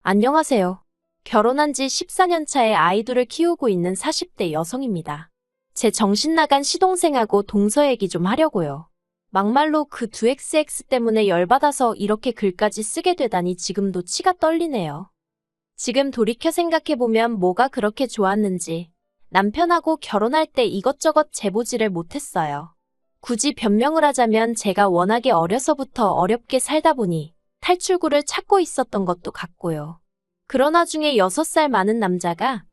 안녕하세요. 결혼한 지 14년 차에 아이들을 키우고 있는 40대 여성입니다. 제 정신 나간 시동생하고 동서 얘기 좀 하려고요. 막말로 그 두 XX 때문에 열받아서 이렇게 글까지 쓰게 되다니 지금도 치가 떨리네요. 지금 돌이켜 생각해보면 뭐가 그렇게 좋았는지 남편하고 결혼할 때 이것저것 재보지를 못했어요. 굳이 변명을 하자면 제가 워낙에 어려서부터 어렵게 살다 보니 탈출구를 찾고 있었던 것도 같고요. 그러나 중에 6살 많은 남자가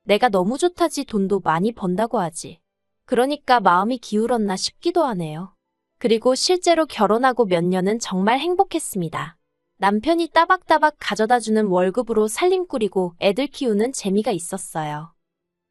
내가 너무 좋다지 돈도 많이 번다고 하지. 그러니까 마음이 기울었나 싶기도 하네요. 그리고 실제로 결혼하고 몇 년은 정말 행복했습니다. 남편이 따박따박 가져다주는 월급으로 살림 꾸리고 애들 키우는 재미가 있었어요.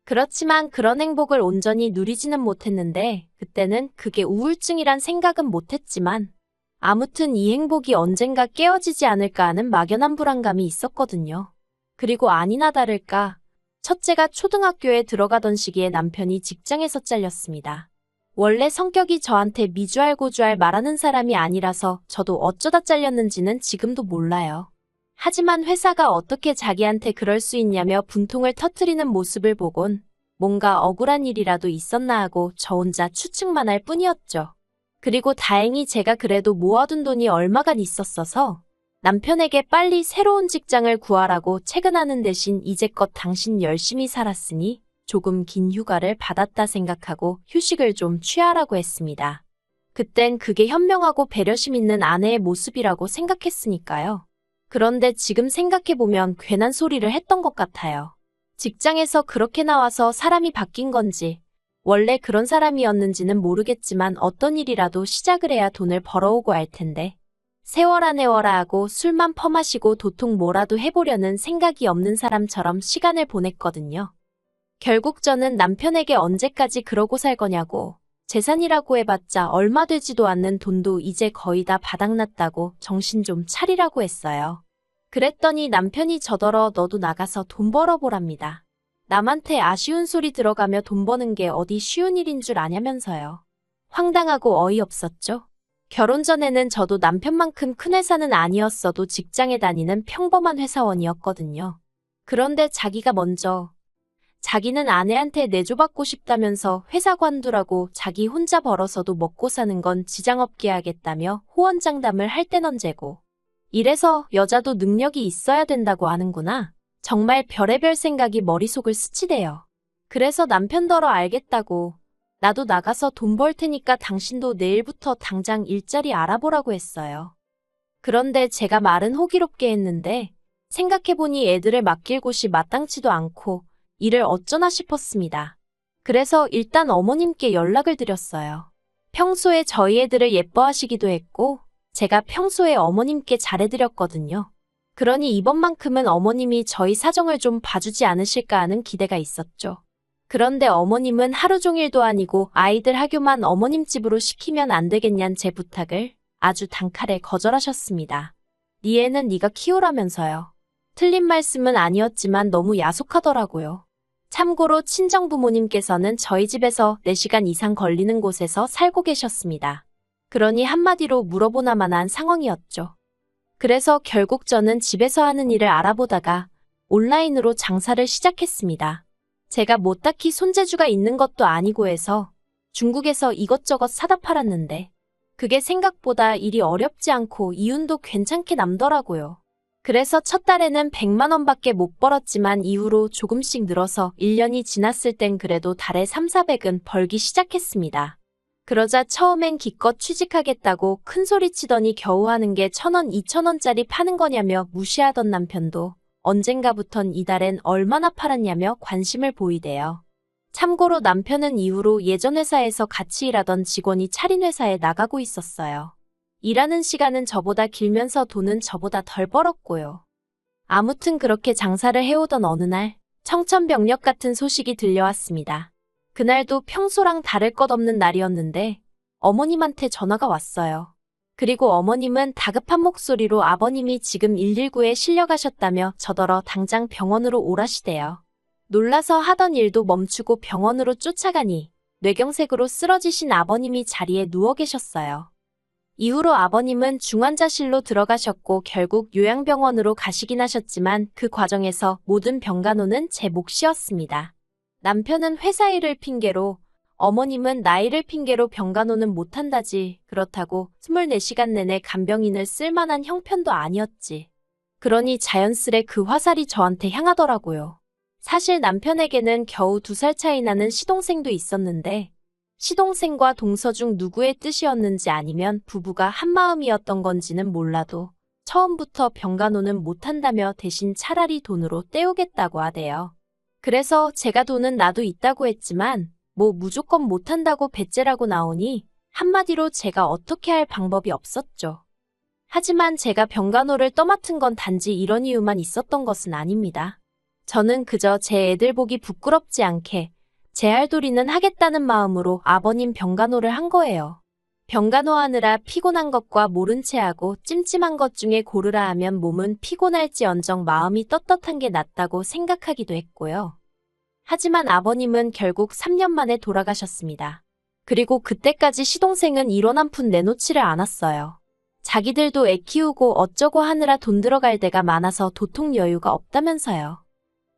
그렇지만 그런 행복을 온전히 누리지는 못했는데 그때는 그게 우울증이란 생각은 못했지만 아무튼 이 행복이 언젠가 깨어지지 않을까 하는 막연한 불안감이 있었거든요. 그리고 아니나 다를까 첫째가 초등학교에 들어가던 시기에 남편이 직장에서 잘렸습니다. 원래 성격이 저한테 미주알고주알 말하는 사람이 아니라서 저도 어쩌다 잘렸는지는 지금도 몰라요. 하지만 회사가 어떻게 자기한테 그럴 수 있냐며 분통을 터뜨리는 모습을 보곤 뭔가 억울한 일이라도 있었나 하고 저 혼자 추측만 할 뿐이었죠. 그리고 다행히 제가 그래도 모아둔 돈이 얼마간 있었어서 남편에게 빨리 새로운 직장을 구하라고 채근하는 대신 이제껏 당신 열심히 살았으니 조금 긴 휴가를 받았다 생각하고 휴식을 좀 취하라고 했습니다. 그땐 그게 현명하고 배려심 있는 아내의 모습이라고 생각했으니까요. 그런데 지금 생각해보면 괜한 소리를 했던 것 같아요. 직장에서 그렇게 나와서 사람이 바뀐 건지 원래 그런 사람이었는지는 모르겠지만 어떤 일이라도 시작을 해야 돈을 벌어오고 할 텐데 세워라 내워라 하고 술만 퍼마시고 도통 뭐라도 해보려는 생각이 없는 사람처럼 시간을 보냈거든요. 결국 저는 남편에게 언제까지 그러고 살 거냐고 재산이라고 해봤자 얼마 되지도 않는 돈도 이제 거의 다 바닥났다고 정신 좀 차리라고 했어요. 그랬더니 남편이 저더러 너도 나가서 돈 벌어보랍니다. 남한테 아쉬운 소리 들어가며 돈 버는 게 어디 쉬운 일인 줄 아냐면서요. 황당하고 어이없었죠. 결혼 전에는 저도 남편만큼 큰 회사는 아니었어도 직장에 다니는 평범한 회사원이었거든요. 그런데 자기가 먼저 자기는 아내한테 내조받고 싶다면서 회사 관두라고 자기 혼자 벌어서도 먹고 사는 건 지장 없게 하겠다며 호언장담을 할 땐 언제고. 이래서 여자도 능력이 있어야 된다고 하는구나. 정말 별의별 생각이 머릿속을 스치대요. 그래서 남편더러 알겠다고 나도 나가서 돈 벌 테니까 당신도 내일부터 당장 일자리 알아보라고 했어요. 그런데 제가 말은 호기롭게 했는데 생각해보니 애들을 맡길 곳이 마땅치도 않고 일을 어쩌나 싶었습니다. 그래서 일단 어머님께 연락을 드렸어요. 평소에 저희 애들을 예뻐하시기도 했고 제가 평소에 어머님께 잘해드렸거든요. 그러니 이번만큼은 어머님이 저희 사정을 좀 봐주지 않으실까 하는 기대가 있었죠. 그런데 어머님은 하루 종일도 아니고 아이들 학교만 어머님 집으로 시키면 안 되겠냐는 제 부탁을 아주 단칼에 거절하셨습니다. 네 애는 네가 키우라면서요. 틀린 말씀은 아니었지만 너무 야속하더라고요. 참고로 친정부모님께서는 저희 집에서 4시간 이상 걸리는 곳에서 살고 계셨습니다. 그러니 한마디로 물어보나만 한 상황이었죠. 그래서 결국 저는 집에서 하는 일을 알아보다가 온라인으로 장사를 시작했습니다. 제가 뭐 딱히 손재주가 있는 것도 아니고 해서 중국에서 이것저것 사다 팔았는데 그게 생각보다 일이 어렵지 않고 이윤도 괜찮게 남더라고요. 그래서 첫 달에는 100만 원밖에 못 벌었지만 이후로 조금씩 늘어서 1년이 지났을 땐 그래도 달에 3,400은 벌기 시작했습니다. 그러자 처음엔 기껏 취직하겠다고 큰소리 치더니 겨우 하는 게 1,000원, 2,000원짜리 파는 거냐며 무시하던 남편도 언젠가부턴 이달엔 얼마나 팔았냐며 관심을 보이대요. 참고로 남편은 이후로 예전 회사에서 같이 일하던 직원이 차린 회사에 나가고 있었어요. 일하는 시간은 저보다 길면서 돈은 저보다 덜 벌었고요. 아무튼 그렇게 장사를 해오던 어느 날 청천벽력 같은 소식이 들려왔습니다. 그날도 평소랑 다를 것 없는 날이었는데 어머님한테 전화가 왔어요. 그리고 어머님은 다급한 목소리로 아버님이 지금 119에 실려가셨다며 저더러 당장 병원으로 오라시대요. 놀라서 하던 일도 멈추고 병원으로 쫓아가니 뇌경색으로 쓰러지신 아버님이 자리에 누워 계셨어요. 이후로 아버님은 중환자실로 들어가셨고 결국 요양병원으로 가시긴 하셨지만 그 과정에서 모든 병간호는 제 몫이었습니다. 남편은 회사 일을 핑계로, 어머님은 나이를 핑계로 병간호는 못한다지. 그렇다고 24시간 내내 간병인을 쓸만한 형편도 아니었지. 그러니 자연스레 그 화살이 저한테 향하더라고요. 사실 남편에게는 겨우 2살 차이 나는 시동생도 있었는데 시동생과 동서 중 누구의 뜻이었는지 아니면 부부가 한마음이었던 건지는 몰라도 처음부터 병간호는 못한다며 대신 차라리 돈으로 때우겠다고 하대요. 그래서 제가 돈은 나도 있다고 했지만 뭐 무조건 못한다고 배째라고 나오니 한마디로 제가 어떻게 할 방법이 없었죠. 하지만 제가 병간호를 떠맡은 건 단지 이런 이유만 있었던 것은 아닙니다. 저는 그저 제 애들 보기 부끄럽지 않게 제 할도리는 하겠다는 마음으로 아버님 병간호를 한 거예요. 병간호하느라 피곤한 것과 모른 채 하고 찜찜한 것 중에 고르라 하면 몸은 피곤할지언정 마음이 떳떳한 게 낫다고 생각하기도 했고요. 하지만 아버님은 결국 3년 만에 돌아가셨습니다. 그리고 그때까지 시동생은 1원 한 푼 내놓지를 않았어요. 자기들도 애 키우고 어쩌고 하느라 돈 들어갈 데가 많아서 도통 여유가 없다면서요.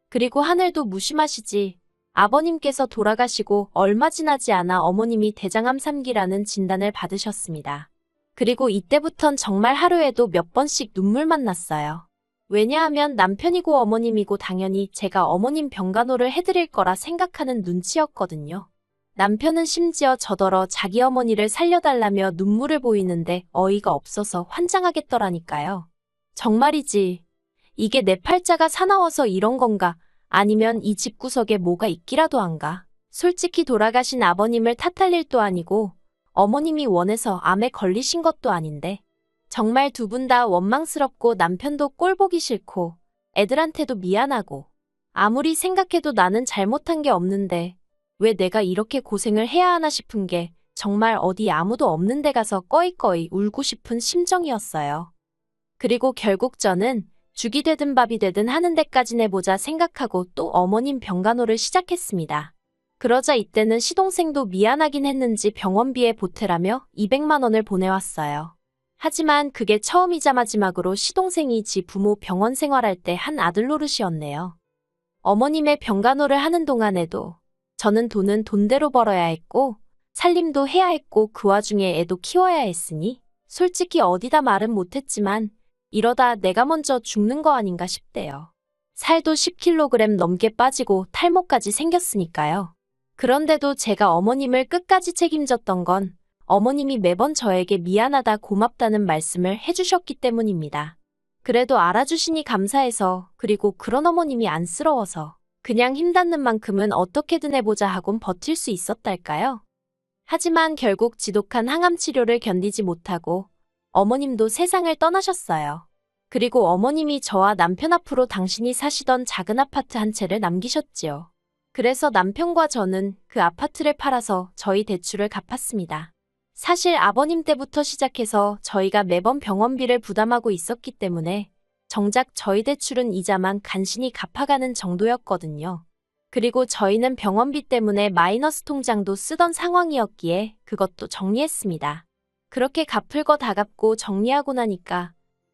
그리고 하늘도 무심하시지. 아버님께서 돌아가시고 얼마 지나지 않아 어머님이 대장암 3기라는 진단을 받으셨습니다. 그리고 이때부턴 정말 하루에도 몇 번씩 눈물만 났어요. 왜냐하면 남편이고 어머님이고 당연히 제가 어머님 병간호를 해드릴 거라 생각하는 눈치였거든요. 남편은 심지어 저더러 자기 어머니를 살려달라며 눈물을 보이는데 어이가 없어서 환장하겠더라니까요. 정말이지. 이게 내 팔자가 사나워서 이런 건가? 아니면 이 집구석에 뭐가 있기라도 한가? 솔직히 돌아가신 아버님을 탓할 일도 아니고 어머님이 원해서 암에 걸리신 것도 아닌데 정말 두 분 다 원망스럽고 남편도 꼴보기 싫고 애들한테도 미안하고 아무리 생각해도 나는 잘못한 게 없는데 왜 내가 이렇게 고생을 해야 하나 싶은 게 정말 어디 아무도 없는 데 가서 꺼이꺼이 울고 싶은 심정이었어요. 그리고 결국 저는 죽이 되든 밥이 되든 하는 데까지 내보자 생각하고 또 어머님 병간호를 시작했습니다. 그러자 이때는 시동생도 미안하긴 했는지 병원비에 보태라며 200만 원을 보내왔어요. 하지만 그게 처음이자 마지막으로 시동생이 지 부모 병원 생활할 때 한 아들 노릇이었네요. 어머님의 병간호를 하는 동안에도 저는 돈은 돈대로 벌어야 했고 살림도 해야 했고 그 와중에 애도 키워야 했으니 솔직히 어디다 말은 못했지만 이러다 내가 먼저 죽는 거 아닌가 싶대요. 살도 10kg 넘게 빠지고 탈모까지 생겼으니까요. 그런데도 제가 어머님을 끝까지 책임졌던 건 어머님이 매번 저에게 미안하다 고맙다는 말씀을 해주셨기 때문입니다. 그래도 알아주시니 감사해서 그리고 그런 어머님이 안쓰러워서 그냥 힘닿는 만큼은 어떻게든 해보자 하곤 버틸 수 있었달까요? 하지만 결국 지독한 항암 치료를 견디지 못하고 어머님도 세상을 떠나셨어요. 그리고 어머님이 저와 남편 앞으로 당신이 사시던 작은 아파트 한 채를 남기셨지요. 그래서 남편과 저는 그 아파트를 팔아서 저희 대출을 갚았습니다. 사실 아버님 때부터 시작해서 저희가 매번 병원비를 부담하고 있었기 때문에 정작 저희 대출은 이자만 간신히 갚아가는 정도였거든요. 그리고 저희는 병원비 때문에 마이너스 통장도 쓰던 상황이었기에 그것도 정리했습니다. 그렇게 갚을 거 다 갚고 정리하고 나니까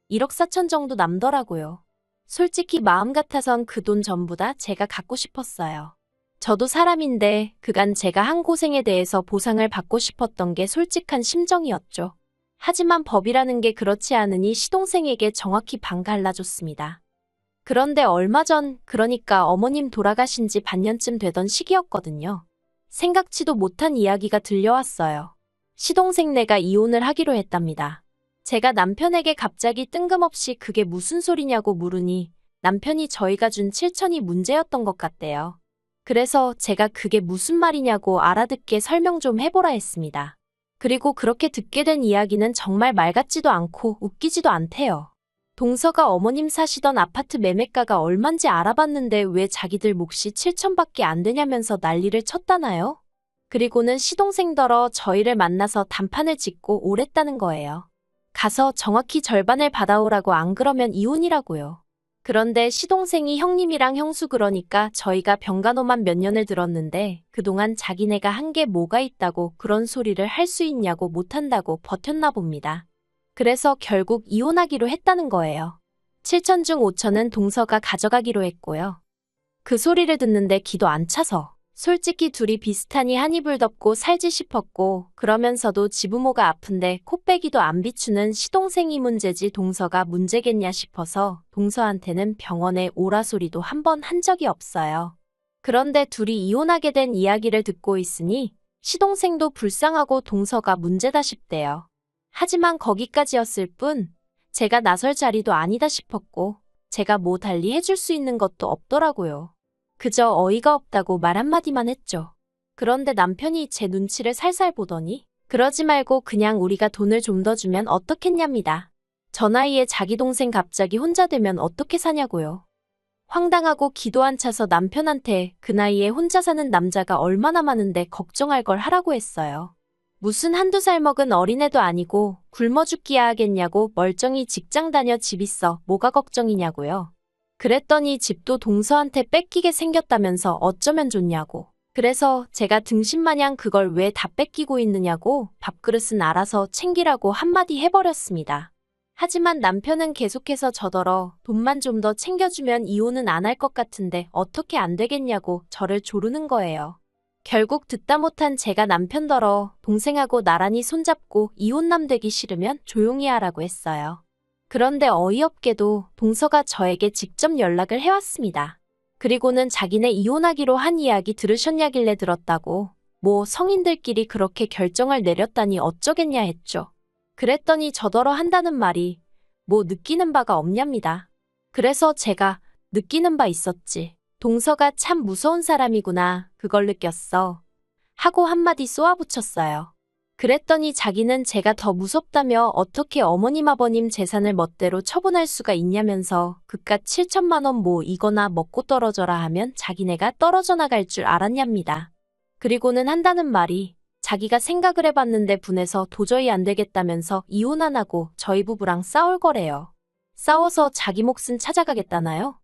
1억 4천 정도 남더라고요. 솔직히 마음 같아선 그 돈 전부 다 제가 갖고 싶었어요. 저도 사람인데 그간 제가 한 고생에 대해서 보상을 받고 싶었던 게 솔직한 심정이었죠. 하지만 법이라는 게 그렇지 않으니 시동생에게 정확히 반 갈라줬습니다. 그런데 얼마 전, 그러니까 어머님 돌아가신 지 반년쯤 되던 시기였거든요. 생각지도 못한 이야기가 들려왔어요. 시동생네가 이혼을 하기로 했답니다. 제가 남편에게 갑자기 뜬금없이 그게 무슨 소리냐고 물으니 남편이 저희가 준 7천이 문제였던 것 같대요. 그래서 제가 그게 무슨 말이냐고 알아듣게 설명 좀 해보라 했습니다. 그리고 그렇게 듣게 된 이야기는 정말 말 같지도 않고 웃기지도 않대요. 동서가 어머님 사시던 아파트 매매가가 얼만지 알아봤는데 왜 자기들 몫이 7천밖에 안 되냐면서 난리를 쳤다나요? 그리고는 시동생더러 저희를 만나서 단판을 짓고 오랬다는 거예요. 가서 정확히 절반을 받아오라고 안 그러면 이혼이라고요. 그런데 시동생이 형님이랑 형수 그러니까 저희가 병간호만 몇 년을 들었는데 그동안 자기네가 한 게 뭐가 있다고 그런 소리를 할 수 있냐고 못한다고 버텼나 봅니다. 그래서 결국 이혼하기로 했다는 거예요. 7천 중 5천은 동서가 가져가기로 했고요. 그 소리를 듣는데 기도 안 차서 솔직히 둘이 비슷하니 한 이불 덮고 살지 싶었고 그러면서도 지부모가 아픈데 코빼기도 안 비추는 시동생이 문제지 동서가 문제겠냐 싶어서 동서한테는 병원에 오라 소리도 한 번 한 적이 없어요. 그런데 둘이 이혼하게 된 이야기를 듣고 있으니 시동생도 불쌍하고 동서가 문제다 싶대요. 하지만 거기까지였을 뿐 제가 나설 자리도 아니다 싶었고 제가 뭐 달리 해줄 수 있는 것도 없더라고요. 그저 어이가 없다고 말 한마디만 했죠. 그런데 남편이 제 눈치를 살살 보더니 그러지 말고 그냥 우리가 돈을 좀 더 주면 어떻겠냐입니다. 저 나이에 자기 동생 갑자기 혼자 되면 어떻게 사냐고요. 황당하고 기도 안 차서 남편한테 그 나이에 혼자 사는 남자가 얼마나 많은데 걱정할 걸 하라고 했어요. 무슨 한두 살 먹은 어린애도 아니고 굶어 죽기야 하겠냐고 멀쩡히 직장 다녀 집 있어 뭐가 걱정이냐고요. 그랬더니 집도 동서한테 뺏기게 생겼다면서 어쩌면 좋냐고. 그래서 제가 등신마냥 그걸 왜 다 뺏기고 있느냐고 밥그릇은 알아서 챙기라고 한마디 해버렸습니다. 하지만 남편은 계속해서 저더러 돈만 좀 더 챙겨주면 이혼은 안 할 것 같은데 어떻게 안 되겠냐고 저를 조르는 거예요. 결국 듣다 못한 제가 남편더러 동생하고 나란히 손잡고 이혼남 되기 싫으면 조용히 하라고 했어요. 그런데 어이없게도 동서가 저에게 직접 연락을 해왔습니다. 그리고는 자기네 이혼하기로 한 이야기 들으셨냐길래 들었다고 뭐 성인들끼리 그렇게 결정을 내렸다니 어쩌겠냐 했죠. 그랬더니 저더러 한다는 말이 뭐 느끼는 바가 없냐입니다. 그래서 제가 느끼는 바 있었지. 동서가 참 무서운 사람이구나. 그걸 느꼈어. 하고 한마디 쏘아붙였어요. 그랬더니 자기는 제가 더 무섭다며 어떻게 어머님 아버님 재산을 멋대로 처분할 수가 있냐면서 그깟 7천만 원 뭐 이거나 먹고 떨어져라 하면 자기네가 떨어져 나갈 줄 알았냐입니다. 그리고는 한다는 말이 자기가 생각을 해봤는데 분해서 도저히 안 되겠다면서 이혼 안 하고 저희 부부랑 싸울 거래요. 싸워서 자기 몫은 찾아가겠다나요?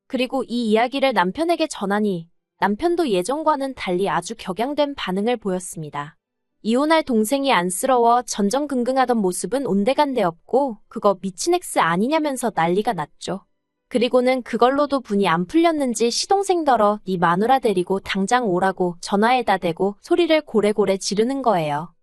그리고 이 이야기를 남편에게 전하니 남편도 예전과는 달리 아주 격양된 반응을 보였습니다. 이혼할 동생이 안쓰러워 전전긍긍하던 모습은 온데간데 없고 그거 미친 X 아니냐면서 난리가 났죠. 그리고는 그걸로도 분이 안 풀렸는지 시동생더러 네 마누라 데리고 당장 오라고 전화에다 대고 소리를 고래고래 지르는 거예요.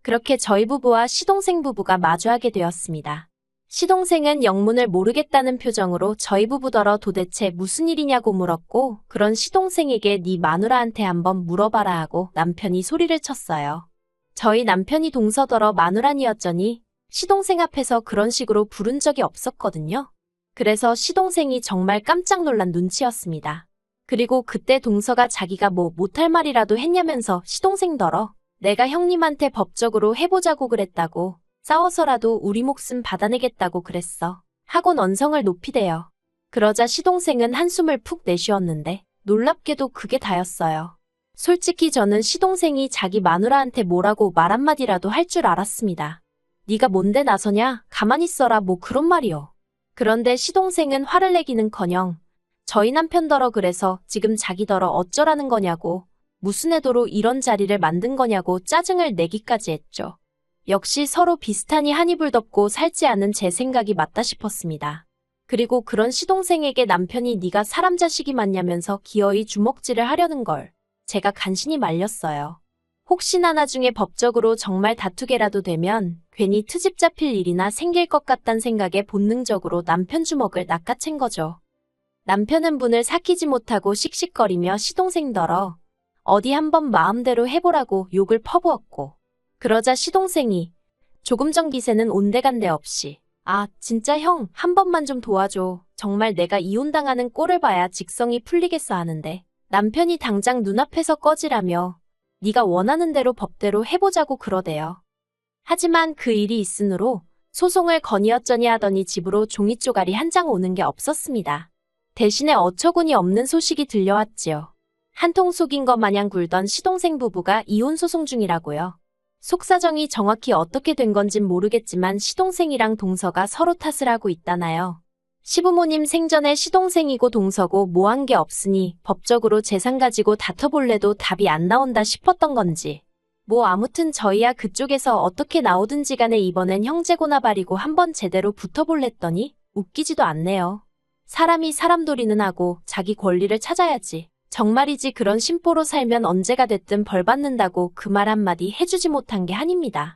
그렇게 저희 부부와 시동생 부부가 마주하게 되었습니다. 시동생은 영문을 모르겠다는 표정으로 저희 부부더러 도대체 무슨 일이냐고 물었고 그런 시동생에게 네 마누라한테 한번 물어봐라 하고 남편이 소리를 쳤어요. 저희 남편이 동서더러 마누라니였더니 시동생 앞에서 그런 식으로 부른 적이 없었거든요. 그래서 시동생이 정말 깜짝 놀란 눈치였습니다. 그리고 그때 동서가 자기가 뭐 못할 말이라도 했냐면서 시동생더러 내가 형님한테 법적으로 해보자고 그랬다고 싸워서라도 우리 목숨 받아내겠다고 그랬어. 하곤 언성을 높이대요. 그러자 시동생은 한숨을 푹 내쉬었는데 놀랍게도 그게 다였어요. 솔직히 저는 시동생이 자기 마누라한테 뭐라고 말 한마디라도 할 줄 알았습니다. 네가 뭔데 나서냐? 가만히 있어라 뭐 그런 말이요. 그런데 시동생은 화를 내기는커녕 저희 남편더러 그래서 지금 자기더러 어쩌라는 거냐고 무슨 애도로 이런 자리를 만든 거냐고 짜증을 내기까지 했죠. 역시 서로 비슷하니 한 이불 덮고 살지 않은 제 생각이 맞다 싶었습니다. 그리고 그런 시동생에게 남편이 네가 사람 자식이 맞냐면서 기어이 주먹질을 하려는 걸 제가 간신히 말렸어요. 혹시나 나중에 법적으로 정말 다투게라도 되면 괜히 트집 잡힐 일이나 생길 것 같단 생각에 본능적으로 남편 주먹을 낚아챈 거죠. 남편은 분을 삭히지 못하고 씩씩거리며 시동생더러 어디 한번 마음대로 해보라고 욕을 퍼부었고 그러자 시동생이 조금 전 기세는 온데간데 없이 아 진짜 형 한 번만 좀 도와줘. 정말 내가 이혼당하는 꼴을 봐야 직성이 풀리겠어 하는데 남편이 당장 눈앞에서 꺼지라며 네가 원하는 대로 법대로 해보자고 그러대요. 하지만 그 일이 있으므로 소송을 건의어쩌니 하더니 집으로 종이 쪼가리 한 장 오는 게 없었습니다. 대신에 어처구니 없는 소식이 들려왔지요. 한통 속인 것 마냥 굴던 시동생 부부가 이혼 소송 중이라고요. 속사정이 정확히 어떻게 된 건진 모르겠지만 시동생이랑 동서가 서로 탓을 하고 있다나요. 시부모님 생전에 시동생이고 동서고 뭐 한 게 없으니 법적으로 재산 가지고 다퉈볼래도 답이 안 나온다 싶었던 건지. 뭐 아무튼 저희야 그쪽에서 어떻게 나오든지 간에 이번엔 형제고나 발이고 한번 제대로 붙어볼랬더니 웃기지도 않네요. 사람이 사람돌이는 하고 자기 권리를 찾아야지. 정말이지 그런 심보로 살면 언제가 됐든 벌 받는다고 그 말 한마디 해주지 못한 게 한입니다.